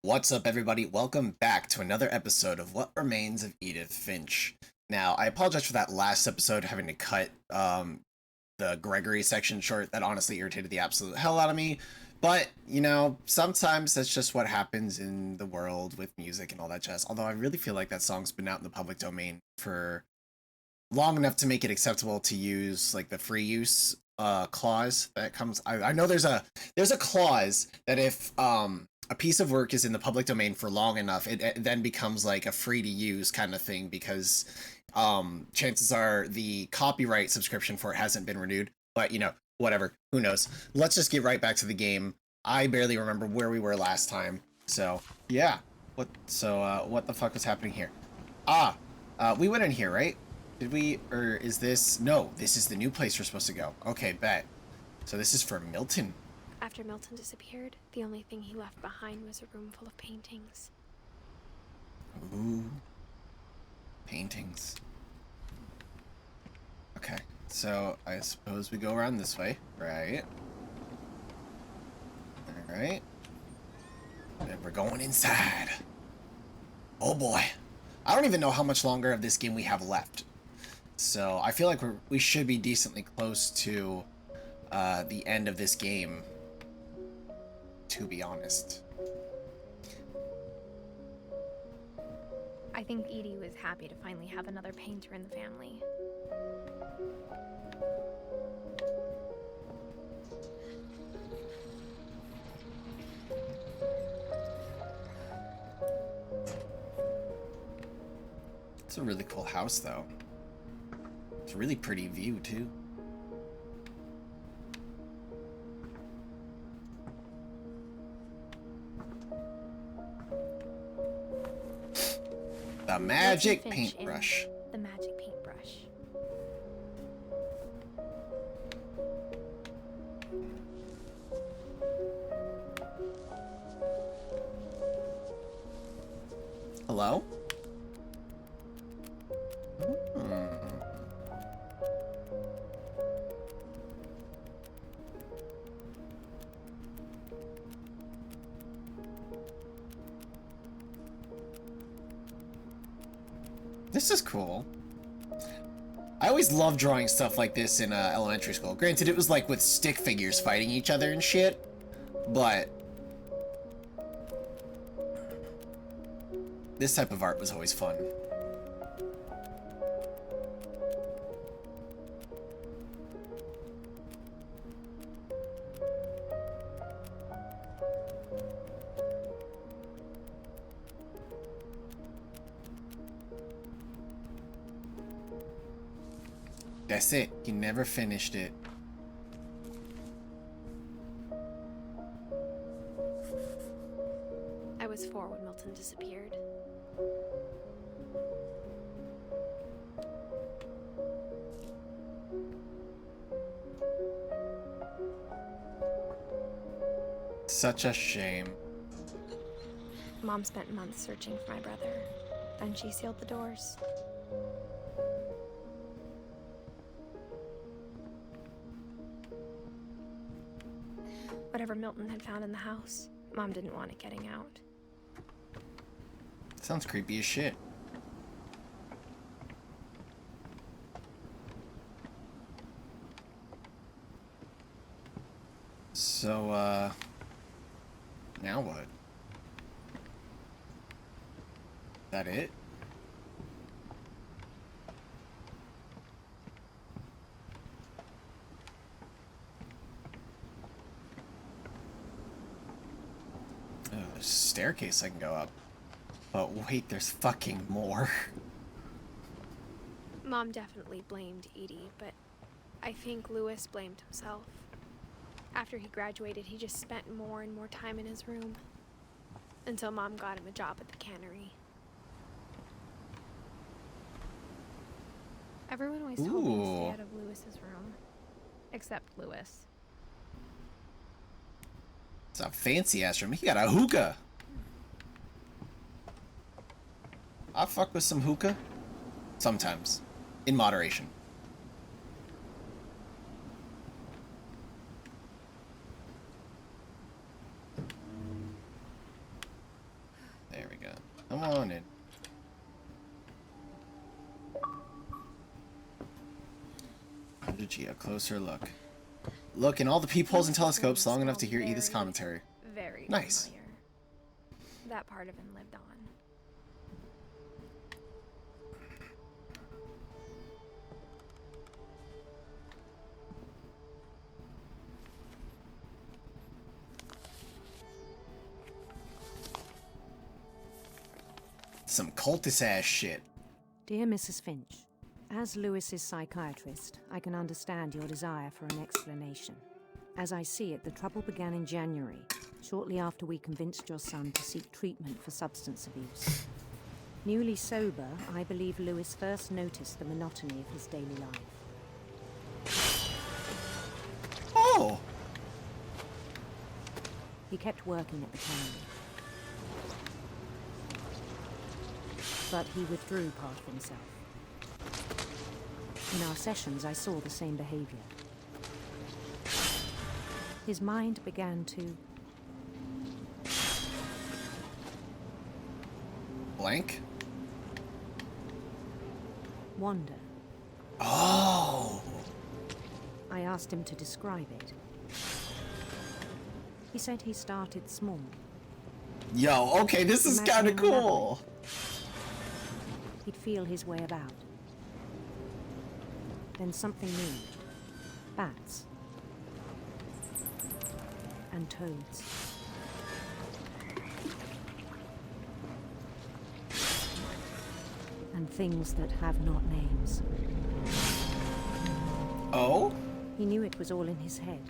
What's up, everybody? Welcome back to another episode of What Remains of Edith Finch. Now, I apologize for that last episode having to cut the Gregory section short. That honestly irritated the absolute hell out of me. But, you know, sometimes that's just what happens in the world with music and all that jazz. Although I really feel like that song's been out in the public domain for long enough to make it acceptable to use, like, the free use clause that comes. I know there's a clause that if a piece of work is in the public domain for long enough, it then becomes like a free to use kind of thing because chances are the copyright subscription for it hasn't been renewed. But you know, whatever, who knows. Let's just get right back to the game. I barely remember where we were last time, so yeah. What the fuck was happening here? We went in here, right? Did we? Or is this? No, this is the new place we're supposed to go. Okay, bet. So this is for Milton. After Milton disappeared, the only thing he left behind was a room full of paintings. Ooh. Paintings. Okay, so I suppose we go around this way, right? Alright. And we're going inside. Oh boy. I don't even know how much longer of this game we have left. So I feel like we should be decently close to the end of this game, to be honest. I think Edie was happy to finally have another painter in the family. It's a really cool house, though. It's a really pretty view, too. The magic paintbrush. The magic paintbrush. Hello? This is cool. I always loved drawing stuff like this in elementary school. Granted, it was like with stick figures fighting each other and shit, but this type of art was always fun. That's it. He never finished it. I was 4 when Milton disappeared. Such a shame. Mom spent months searching for my brother. Then she sealed the doors. Whatever Milton had found in the house, Mom didn't want it getting out. Sounds creepy as shit. So, now what? That it? Oh, there's a staircase I can go up. But wait, there's fucking more. Mom definitely blamed Edie, but I think Lewis blamed himself. After he graduated, he just spent more and more time in his room. Until Mom got him a job at the cannery. Everyone always told me to stay out of Lewis's room. Except Lewis. It's a fancy ass room. He got a hookah. I fuck with some hookah. Sometimes. In moderation. we go. Come on in. A closer look. Look in all the peepholes and telescopes long enough to hear Edith's commentary. Very nice. familiar. That part of him lived on. Some cultist ass shit. Dear Mrs. Finch, as Lewis's psychiatrist, I can understand your desire for an explanation. As I see it, the trouble began in January, shortly after we convinced your son to seek treatment for substance abuse. Newly sober, I believe Lewis first noticed the monotony of his daily life. Oh! He kept working at the cannery. But he withdrew part of himself. In our sessions, I saw the same behavior. His mind began to... blank? wander. Oh! I asked him to describe it. He said he started small. Yo, okay, this is kind of cool. He'd feel his way about. Then something moved. Bats. And toads. And things that have not names. Oh? He knew it was all in his head.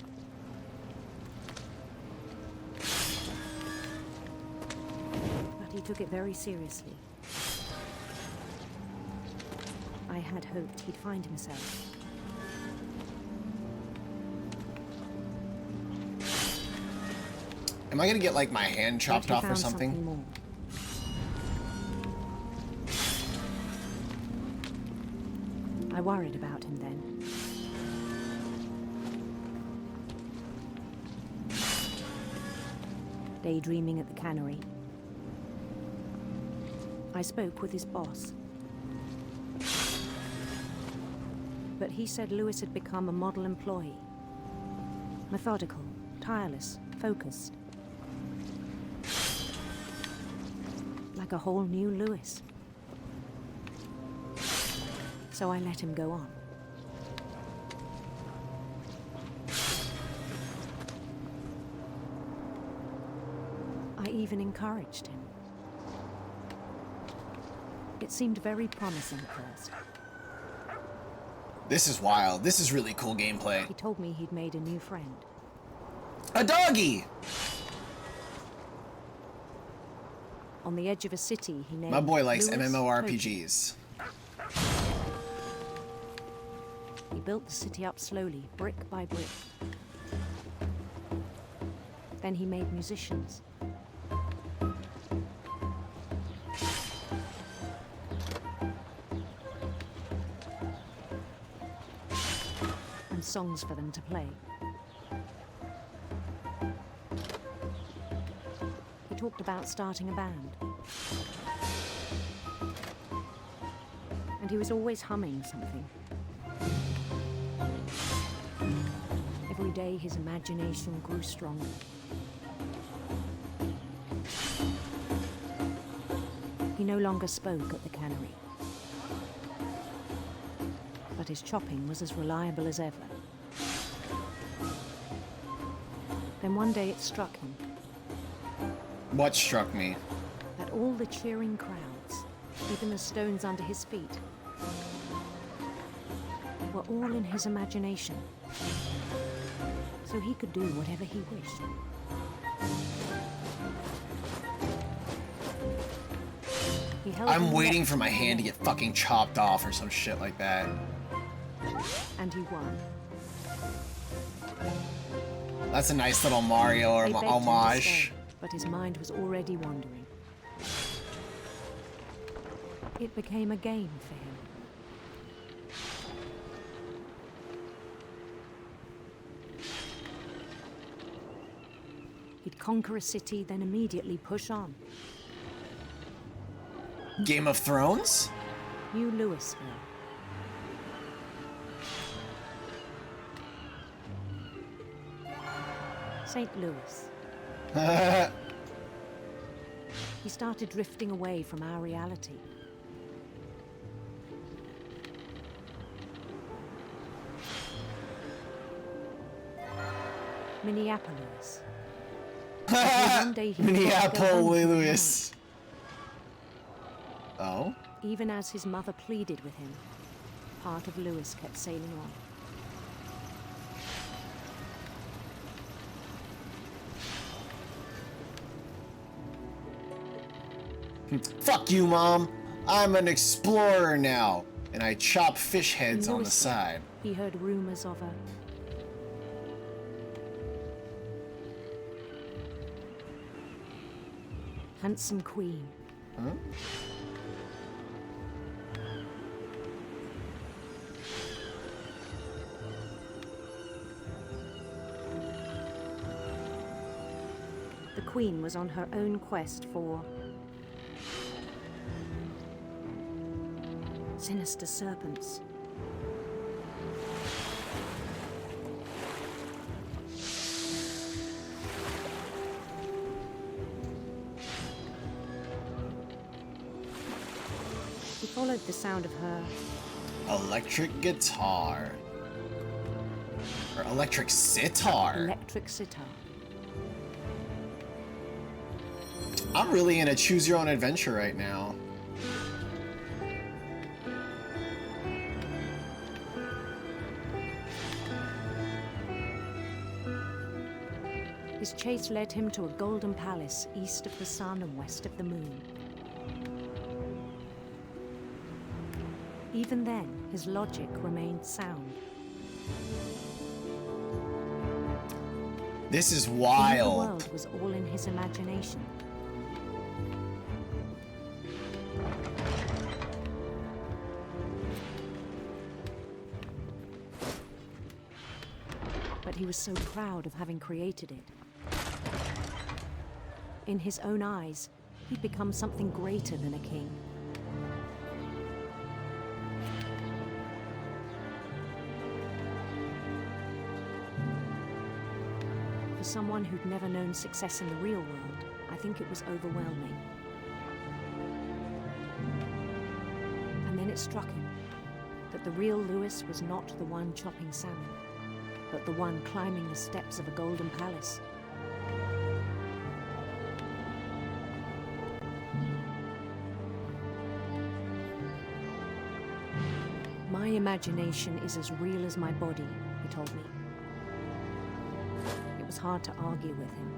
But he took it very seriously. I had hoped he'd find himself. Am I gonna get, like, my hand chopped off or something? More. I worried about him then. Daydreaming at the cannery. I spoke with his boss. But he said Lewis had become a model employee. Methodical, tireless, focused. Like a whole new Lewis. So I let him go on. I even encouraged him. It seemed very promising at first. This is wild. This is really cool gameplay. He told me he'd made a new friend. A doggy! On the edge of a city, he named My boy likes Lewis MMORPGs. He built the city up slowly, brick by brick. Then he made musicians. And songs for them to play. He talked about starting a band. And he was always humming something. Every day his imagination grew stronger. He no longer spoke at the cannery. But his chopping was as reliable as ever. Then one day it struck him What struck me? that all the cheering crowds, even the stones under his feet, were all in his imagination. So he could do whatever he wished. He held I'm them waiting next for my to hand to him, get fucking chopped off or some shit like that. and he won. That's a nice little Mario or They begged him to homage. stay, but his mind was already wandering. It became a game for him. He'd conquer a city, then immediately push on. Game of Thrones? New Louisville. St. Louis. He started drifting away from our reality. Minneapolis. One day he Minneapolis. Oh? Even as his mother pleaded with him, part of Louis kept sailing on. Fuck you, Mom. I'm an explorer now. And I chop fish heads on the side. He heard rumors of her. Handsome queen. Huh? The queen was on her own quest for sinister serpents. He followed the sound of her electric guitar. Or electric sitar. electric sitar. I'm really in a choose your own adventure right now. His chase led him to a golden palace east of the sun and west of the moon. Even then, his logic remained sound. This is The wild. world was all in his imagination. But he was so proud of having created it. In his own eyes, he'd become something greater than a king. For someone who'd never known success in the real world, I think it was overwhelming. And then it struck him that the real Louis was not the one chopping salmon, but the one climbing the steps of a golden palace. My imagination is as real as my body, he told me. It was hard to argue with him.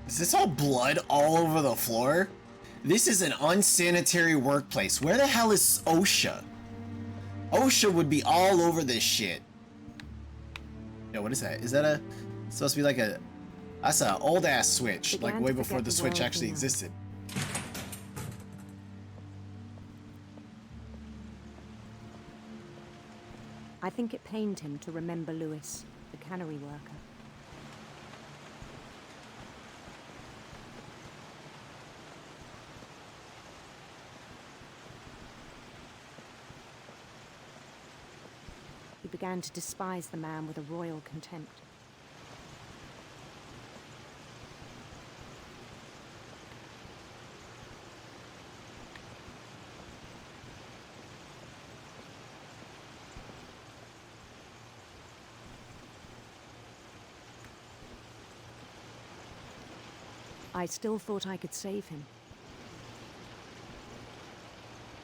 Is this all blood all over the floor? This is an unsanitary workplace. Where the hell is OSHA? OSHA would be all over this shit. Yo, what is that? Is that supposed to be like a... That's an old ass switch, like way before the Switch actually existed. I think it pained him to remember Louis, the cannery worker. He began to despise the man with a royal contempt. I still thought I could save him.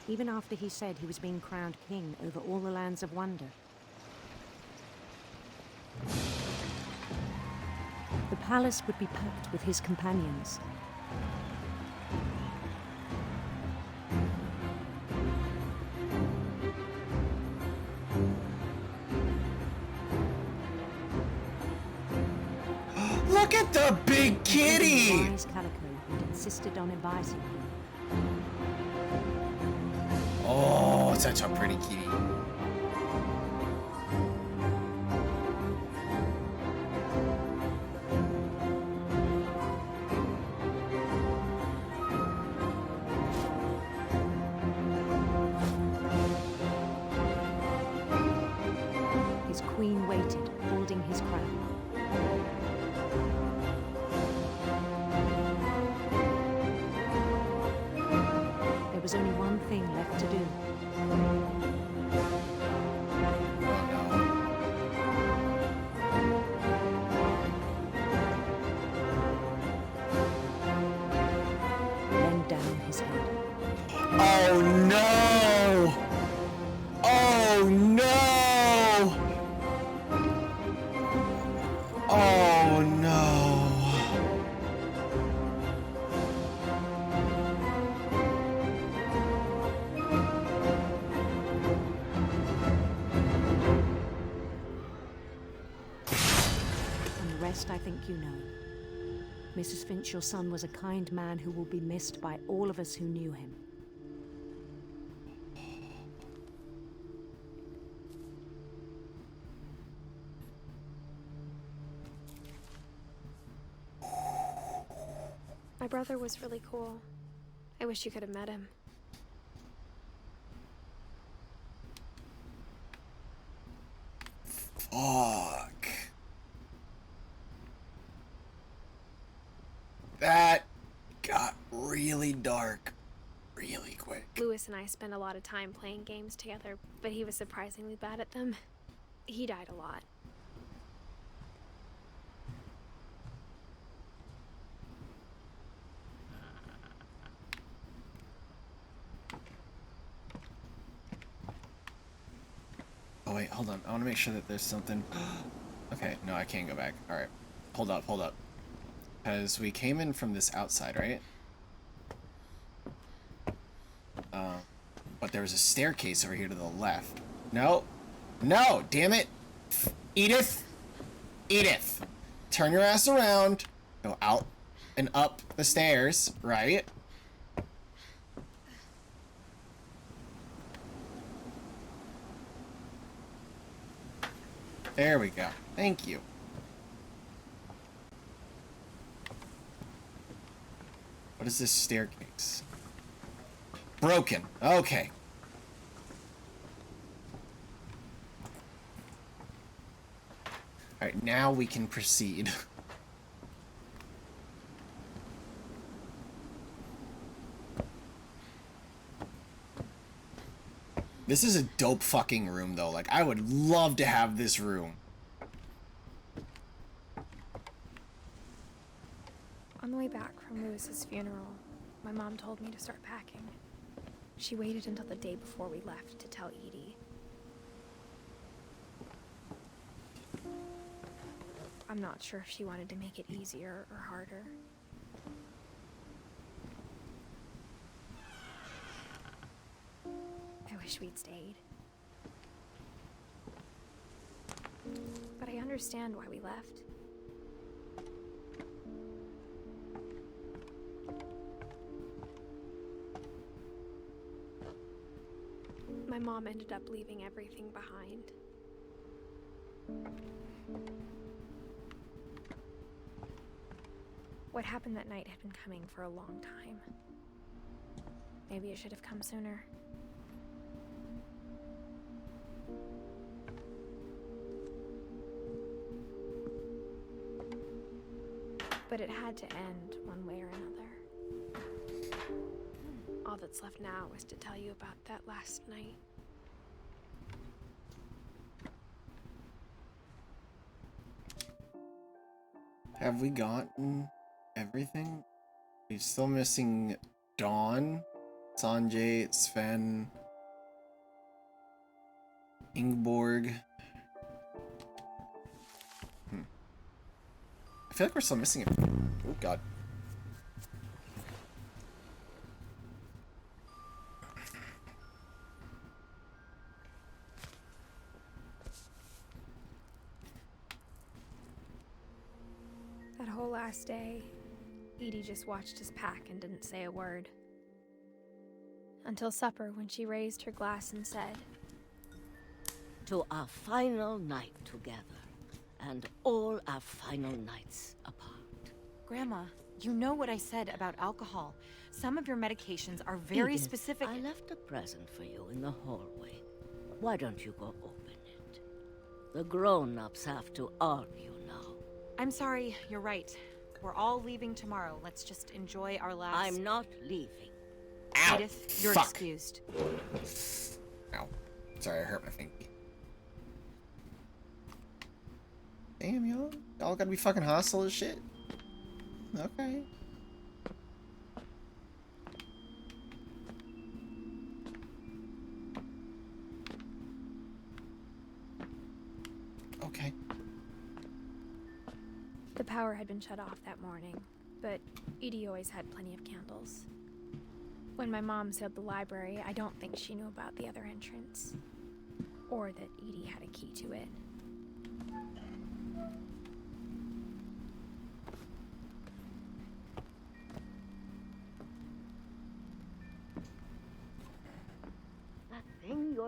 Even after he said he was being crowned king over all the lands of wonder. The palace would be packed with his companions. Look at the big kitty! Wise Calico who'd insisted on advising him. Oh, such a pretty kitty. rest I think you know. Mrs. Finch, your son was a kind man who will be missed by all of us who knew him. My brother was really cool. I wish you could have met him. Fuck. That got really dark really quick. Lewis and I spent a lot of time playing games together, but he was surprisingly bad at them. He died a lot. Oh wait, hold on. I want to make sure that there's something. Okay, no, I can't go back. Alright. Hold up, hold up. Because we came in from this outside, right? But there was a staircase over here to the left. No! No! Damn it! Edith! Edith! Turn your ass around. Go out and up the stairs, right? There we go. Thank you. What is this staircase? Broken. Okay. Alright, now we can proceed. This is a dope fucking room, though. Like, I would love to have this room. On the way back from Lewis's funeral, my mom told me to start packing. She waited until the day before we left to tell Edie. I'm not sure if she wanted to make it easier or harder. I wish we'd stayed. But I understand why we left. My mom ended up leaving everything behind. What happened that night had been coming for a long time. Maybe it should have come sooner. But it had to end one way or another. All that's left now is to tell you about that last night. Have we gotten everything? We're still missing Dawn, Sanjay, Sven, Ingeborg. I feel like we're still missing it. Oh god. That whole last day, Edie just watched us pack and didn't say a word. Until supper, when she raised her glass and said, "To our final night together, and all our final nights apart." Grandma, you know what I said about alcohol. Some of your medications are very Edith, specific. I left a present for you in the hallway. Why don't you go open it? The grown-ups have to argue now. I'm sorry, you're right. We're all leaving tomorrow. Let's just enjoy our last... I'm not leaving. Ow! Edith, you're Fuck. excused. Ow. Sorry, I hurt my finger. Damn, y'all gotta be fucking hostile as shit. Okay. Okay. the power had been shut off that morning, but Edie always had plenty of candles. When my mom sealed the library, I don't think she knew about the other entrance, or that Edie had a key to it.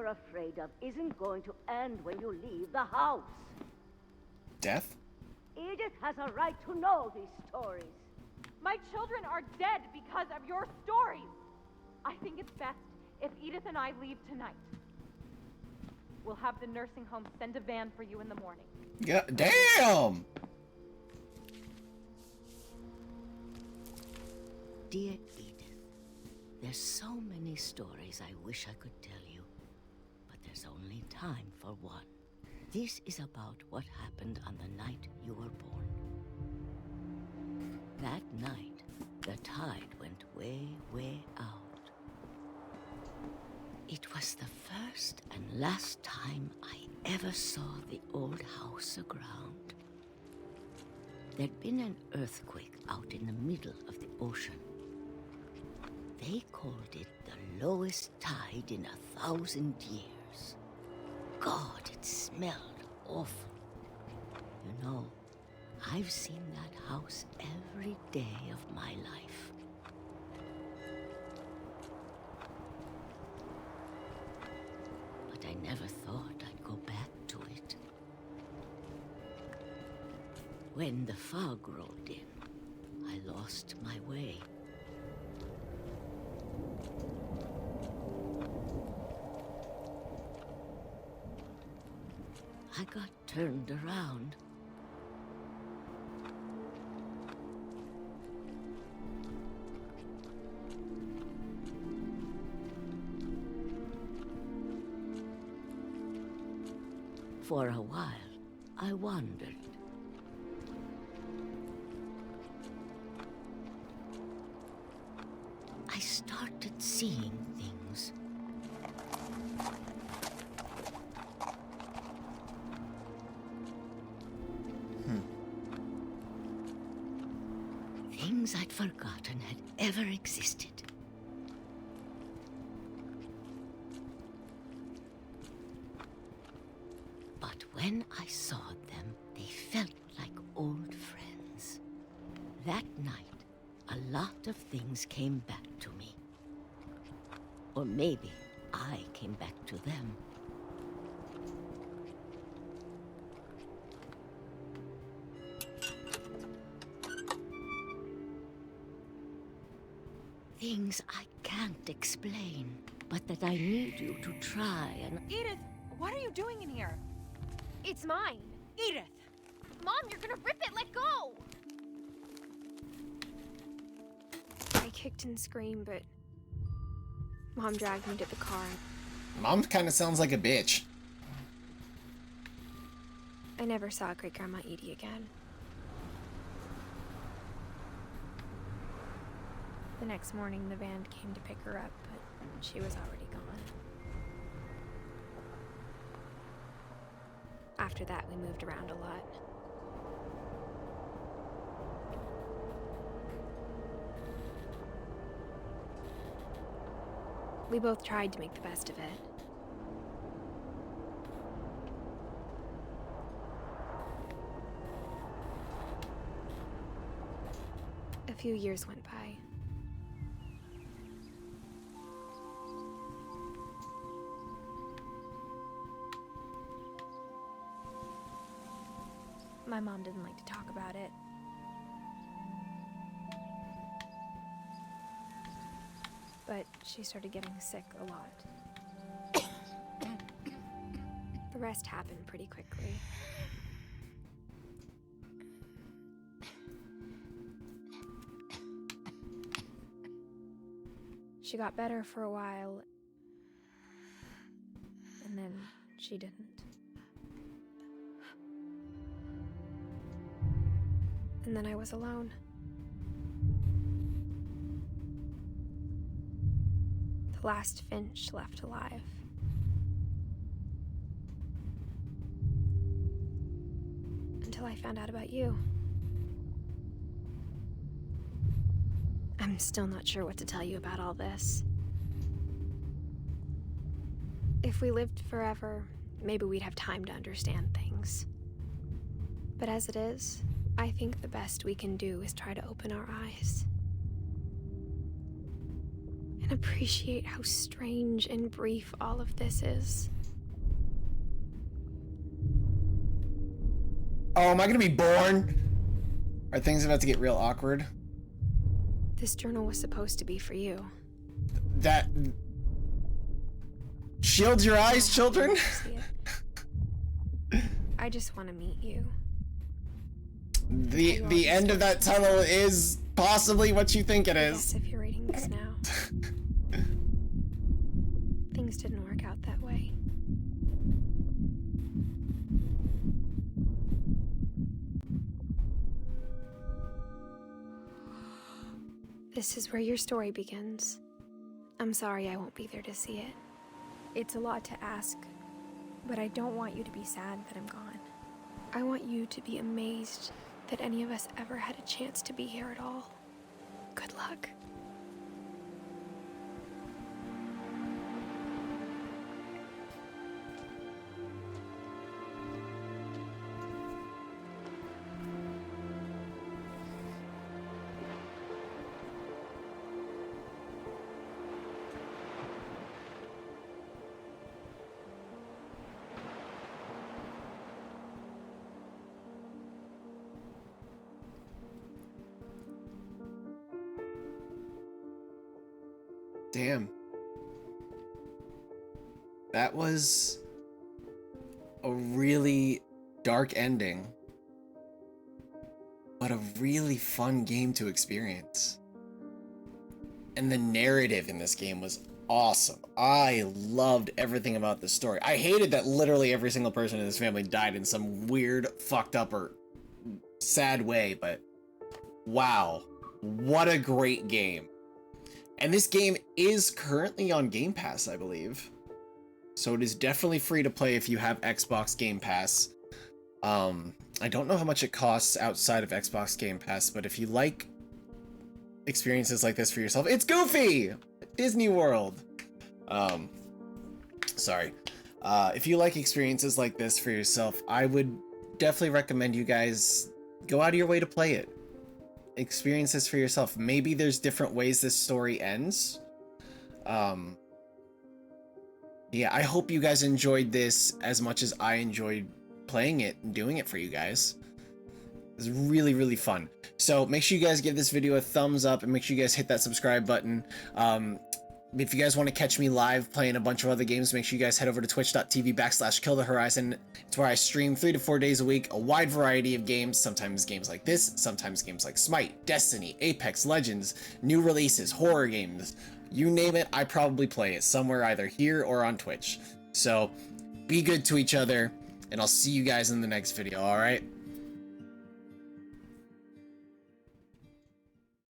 you're afraid of isn't going to end when you leave the house. Death? Edith has a right to know these stories. My children are dead because of your stories. I think it's best if Edith and I leave tonight. We'll have the nursing home send a van for you in the morning. Yeah, damn! Dear Edith, there's so many stories I wish I could tell you, but there's only time for one. This is about what happened on the night you were born. That night, the tide went way, way out. It was the first and last time I ever saw the old house aground. There'd been an earthquake out in the middle of the ocean. They called it the lowest tide in 1,000 years. God, it smelled awful. You know, I've seen that house every day of my life. But I never thought I'd go back to it. When the fog rolled in, I lost my way. I got turned around. For a while, I wandered. I started seeing things. Things I'd forgotten had ever existed. But when I saw them, they felt like old friends. That night, a lot of things came back to me. Or maybe I came back to them. Things I can't explain, but that I need you to try and... Edith, what are you doing in here? It's mine. Edith! Mom, you're gonna rip it! Let go! I kicked and screamed, but Mom dragged me to the car. Mom kind of sounds like a bitch. I never saw Great Grandma Edie again. The next morning, the van came to pick her up, but she was already gone. After that, we moved around a lot. We both tried to make the best of it. A few years went by. My mom didn't like to talk about it. But she started getting sick a lot. The rest happened pretty quickly. She got better for a while, and then she didn't. And then I was alone. The last Finch left alive. Until I found out about you. I'm still not sure what to tell you about all this. If we lived forever, maybe we'd have time to understand things. But as it is, I think the best we can do is try to open our eyes. And can't appreciate how strange and brief all of this is. Oh, am I gonna be born? Are things about to get real awkward? This journal was supposed to be for you. That... Shield your eyes, children? I just want to meet you. The end of that tunnel is possibly what you think it Yes, is. if you're reading this now. Things didn't work out that way. This is where your story begins. I'm sorry I won't be there to see it. It's a lot to ask, but I don't want you to be sad that I'm gone. I want you to be amazed that any of us ever had a chance to be here at all. Good luck. Damn. That was a really dark ending, but a really fun game to experience. And the narrative in this game was awesome. I loved everything about this story. I hated that literally every single person in this family died in some weird, fucked up, or sad way, but wow, what a great game. And this game is currently on Game Pass, I believe. So it is definitely free to play if you have Xbox Game Pass. I don't know how much it costs outside of Xbox Game Pass, but if you like experiences like this for yourself, it's Goofy! Disney World! Sorry. If you like experiences like this for yourself, I would definitely recommend you guys go out of your way to play it. Experience this for yourself. Maybe there's different ways this story ends. Yeah, I hope you guys enjoyed this as much as I enjoyed playing it and doing it for you guys. It was really, really fun. So make sure you guys give this video a thumbs up and make sure you guys hit that subscribe button. If you guys want to catch me live playing a bunch of other games, make sure you guys head over to twitch.tv/KillTheHorizon. It's where I stream 3 to 4 days a week, a wide variety of games, sometimes games like this, sometimes games like Smite, Destiny, Apex Legends, new releases, horror games, you name it, I probably play it somewhere either here or on Twitch. So be good to each other, and I'll see you guys in the next video, alright?